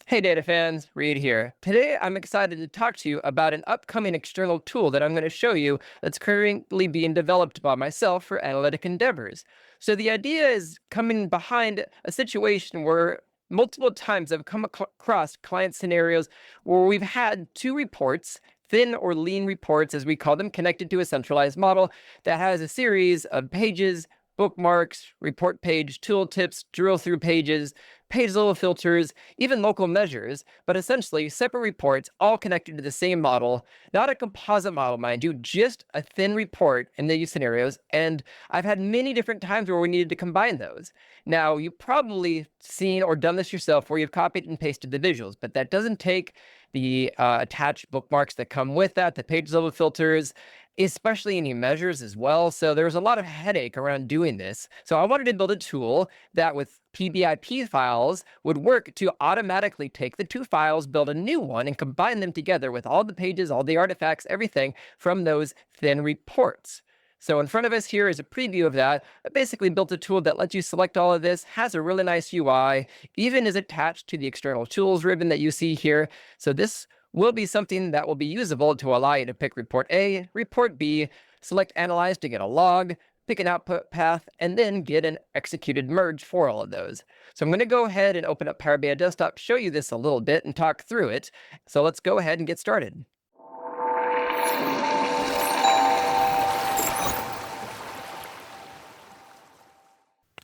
Hey data fans, Reid here. Today I'm excited to talk to you about an upcoming external tool that I'm going to show you that's currently being developed by myself for analytic endeavors. So the idea is coming behind a situation where multiple times I've come across client scenarios where we've had two reports, thin or lean reports as we call them, connected to a centralized model that has a series of pages, bookmarks, report page tooltips, drill through pages, page level filters, even local measures, but essentially separate reports all connected to the same model, not a composite model, mind you, just a thin report in these scenarios. And I've had many different times where we needed to combine those. Now, you've probably seen or done this yourself where you've copied and pasted the visuals, but that doesn't take the attached bookmarks that come with that, the page level filters, especially any measures as well. So there's a lot of headache around doing this. So I wanted to build a tool that with PBIP files would work to automatically take the two files, build a new one, and combine them together with all the pages, all the artifacts, everything from those thin reports. So in front of us here is a preview of that. I basically built a tool that lets you select all of this, has a really nice UI, even is attached to the external tools ribbon that you see here. So this will be something that will be usable to allow you to pick report A, report B, select analyze to get a log, pick an output path, and then get an executed merge for all of those. So I'm going to go ahead and open up Power BI Desktop, show you this a little bit and talk through it. So let's go ahead and get started.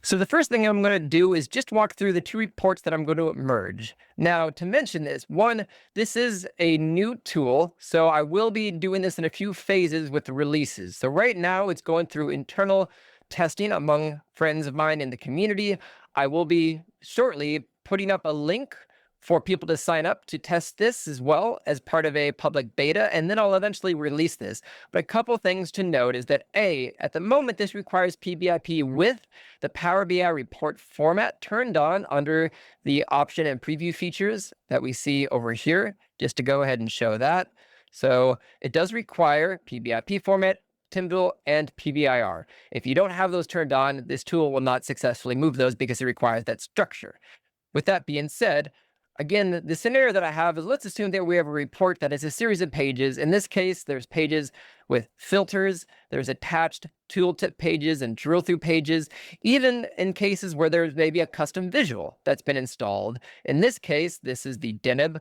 So the first thing I'm going to do is just walk through the two reports that I'm going to merge. Now, to mention this, one, this is a new tool, so I will be doing this in a few phases with the releases. So right now, it's going through internal testing among friends of mine in the community. I will be shortly putting up a link for people to sign up to test this as well as part of a public beta, and then I'll eventually release this. But a couple things to note is that A, at the moment, this requires PBIP with the Power BI report format turned on under the option and preview features that we see over here, just to go ahead and show that. So it does require PBIP format, Timville, and PBIR. If you don't have those turned on, this tool will not successfully move those because it requires that structure. With that being said, again, the scenario that I have is, let's assume that we have a report that is a series of pages. In this case, there's pages with filters, there's attached tooltip pages and drill through pages, even in cases where there's maybe a custom visual that's been installed. In this case, this is the Deneb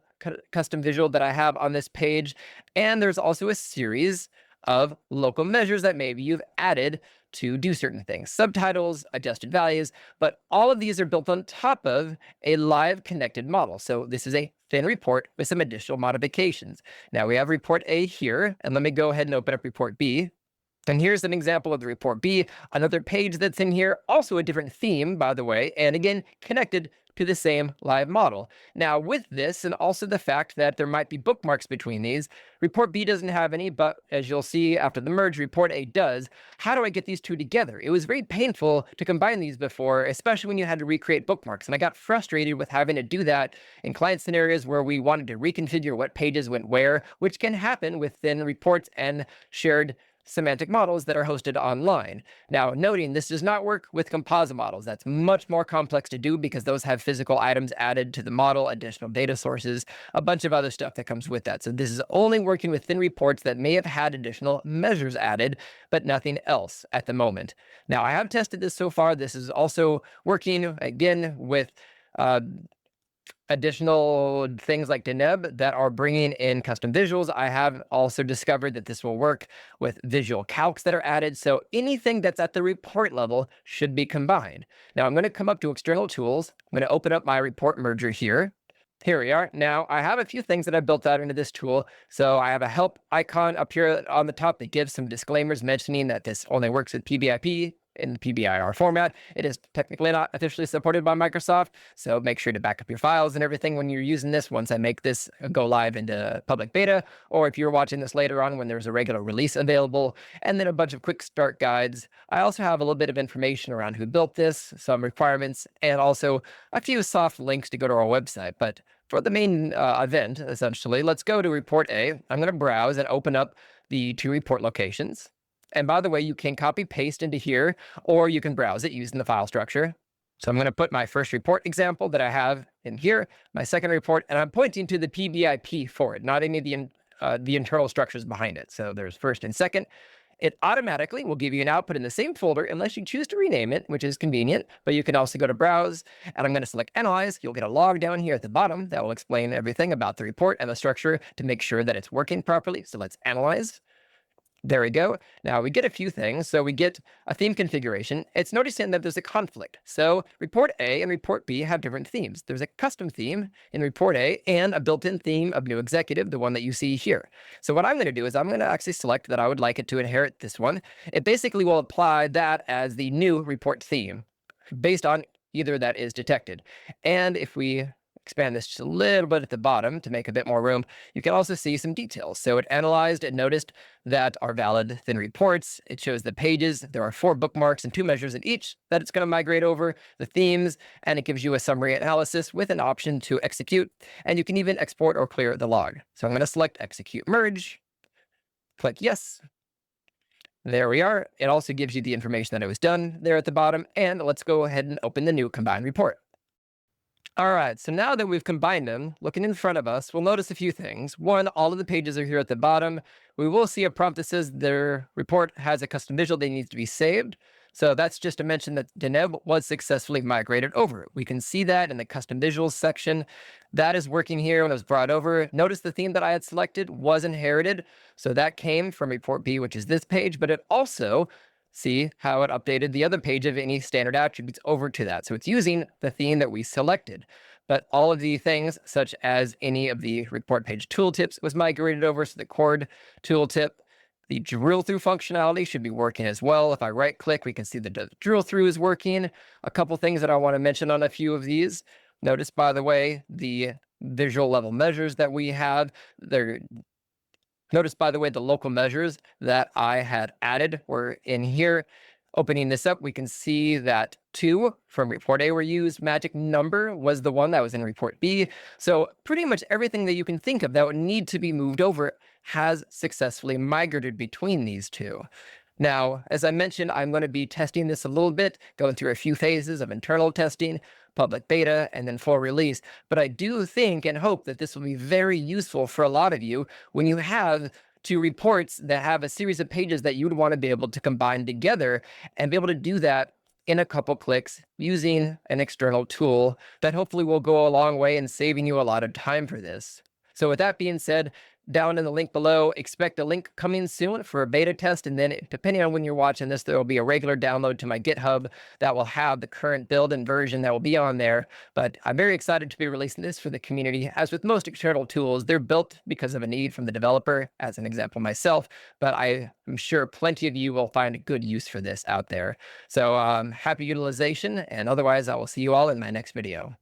custom visual that I have on this page. And there's also a series of local measures that maybe you've added to do certain things, subtitles, adjusted values, but all of these are built on top of a live connected model. So this is a thin report with some additional modifications. Now we have report A here, and let me go ahead and open up report B. And here's an example of the report B, another page that's in here, also a different theme, by the way, and again, connected to the same live model. Now with this, and also the fact that there might be bookmarks between these, report B doesn't have any, but as you'll see after the merge, report A does. How do I get these two together? It was very painful to combine these before, especially when you had to recreate bookmarks. And I got frustrated with having to do that in client scenarios where we wanted to reconfigure what pages went where, which can happen within reports and shared semantic models that are hosted online. Now, noting this does not work with composite models. That's much more complex to do because those have physical items added to the model, additional data sources, a bunch of other stuff that comes with that. So this is only working with thin reports that may have had additional measures added, but nothing else at the moment. Now, I have tested this so far. This is also working, again, with additional things like Deneb that are bringing in custom visuals. I have also discovered that this will work with visual calcs that are added. So anything that's at the report level should be combined. Now I'm going to come up to external tools. I'm going to open up my report merger here. Here we are. Now I have a few things that I built out into this tool. So I have a help icon up here on the top that gives some disclaimers mentioning that this only works with PBIP in the PBIR format. It is technically not officially supported by Microsoft, so make sure to back up your files and everything when you're using this once I make this go live into public beta, or if you're watching this later on when there's a regular release available, and then a bunch of quick start guides. I also have a little bit of information around who built this, some requirements, and also a few soft links to go to our website. But for the main event, essentially, let's go to report A. I'm going to browse and open up the two report locations. And by the way, you can copy paste into here, or you can browse it using the file structure. So I'm going to put my first report example that I have in here, my second report, and I'm pointing to the PBIP for it, not any of the internal structures behind it. So there's first and second. It automatically will give you an output in the same folder unless you choose to rename it, which is convenient, but you can also go to Browse, and I'm going to select Analyze. You'll get a log down here at the bottom that will explain everything about the report and the structure to make sure that it's working properly. So let's Analyze. There we go. Now we get a few things. So we get a theme configuration. It's noticing that there's a conflict. So report A and report B have different themes. There's a custom theme in report A and a built-in theme of new executive, the one that you see here. So what I'm going to do is I'm going to actually select that I would like it to inherit this one. It basically will apply that as the new report theme based on either that is detected. And if we expand this just a little bit at the bottom to make a bit more room, you can also see some details. So it analyzed and noticed that are valid thin reports. It shows the pages. There are 4 bookmarks and 2 measures in each that it's going to migrate over, the themes, and it gives you a summary analysis with an option to execute. And you can even export or clear the log. So I'm going to select execute merge, click yes. There we are. It also gives you the information that it was done there at the bottom. And let's go ahead and open the new combined report. All right, so now that we've combined them, looking in front of us, we'll notice a few things. One, all of the pages are here at the bottom. We will see a prompt that says their report has a custom visual that needs to be saved. So that's just to mention that Deneb was successfully migrated over. We can see that in the custom visuals section. That is working here when it was brought over. Notice the theme that I had selected was inherited. So that came from report B, which is this page, but it also see how it updated the other page of any standard attributes over to that. So it's using the theme that we selected. But all of the things, such as any of the report page tooltips, was migrated over. So the chord tooltip, the drill through functionality should be working as well. If I right click, we can see the drill through is working. A couple things that I want to mention on a few of these. Notice, by the way, the visual level measures that we have, Notice, by the way, the local measures that I had added were in here. Opening this up, we can see that 2 from report A were used. Magic number was the one that was in report B. So pretty much everything that you can think of that would need to be moved over has successfully migrated between these two. Now, as I mentioned, I'm going to be testing this a little bit, going through a few phases of internal testing, public beta, and then full release. But I do think and hope that this will be very useful for a lot of you when you have 2 reports that have a series of pages that you would want to be able to combine together and be able to do that in a couple clicks using an external tool that hopefully will go a long way in saving you a lot of time for this. So with that being said, down in the link below, expect a link coming soon for a beta test, and then depending on when you're watching this, there will be a regular download to my GitHub that will have the current build and version that will be on there. But I'm very excited to be releasing this for the community. As with most external tools, they're built because of a need from the developer, as an example myself, but I am sure plenty of you will find a good use for this out there. So happy utilization, and otherwise I will see you all in my next video.